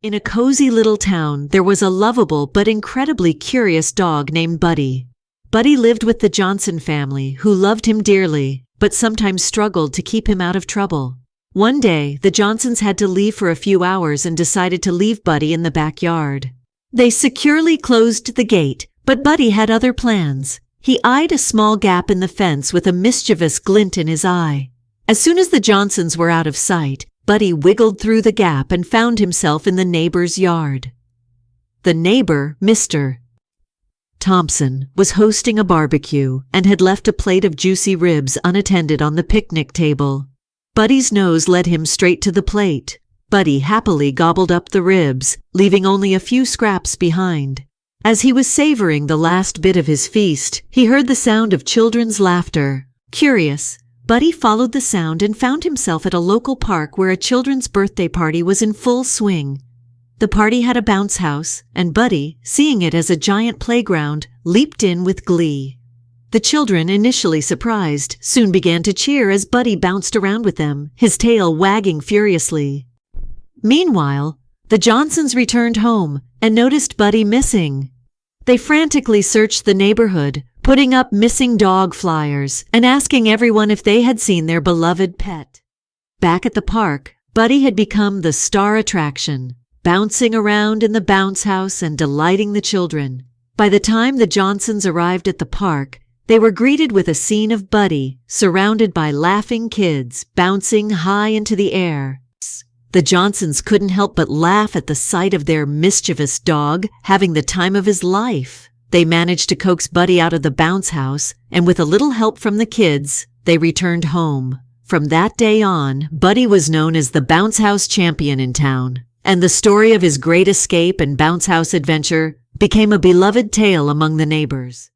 In a cozy little town, there was a lovable but incredibly curious dog named Buddy. Buddy lived with the Johnson family, who loved him dearly, but sometimes struggled to keep him out of trouble. One day, the Johnsons had to leave for a few hours and decided to leave Buddy in the backyard. They securely closed the gate, but Buddy had other plans. He eyed a small gap in the fence with a mischievous glint in his eye. As soon as the Johnsons were out of sight, Buddy wiggled through the gap and found himself in the neighbor's yard. The neighbor, Mr. Thompson, was hosting a barbecue and had left a plate of juicy ribs unattended on the picnic table. Buddy's nose led him straight to the plate. Buddy happily gobbled up the ribs, leaving only a few scraps behind. As he was savoring the last bit of his feast, he heard the sound of children's laughter. Curious, Buddy followed the sound and found himself at a local park where a children's birthday party was in full swing. The party had a bounce house, and Buddy, seeing it as a giant playground, leaped in with glee. The children, initially surprised, soon began to cheer as Buddy bounced around with them, his tail wagging furiously. Meanwhile, the Johnsons returned home and noticed Buddy missing. They frantically searched the neighborhood, putting up missing dog flyers and asking everyone if they had seen their beloved pet. Back at the park, Buddy had become the star attraction, bouncing around in the bounce house and delighting the children. By the time the Johnsons arrived at the park, they were greeted with a scene of Buddy, surrounded by laughing kids, bouncing high into the air. The Johnsons couldn't help but laugh at the sight of their mischievous dog having the time of his life. They managed to coax Buddy out of the bounce house, and with a little help from the kids, they returned home. From that day on, Buddy was known as the bounce house champion in town, and the story of his great escape and bounce house adventure became a beloved tale among the neighbors.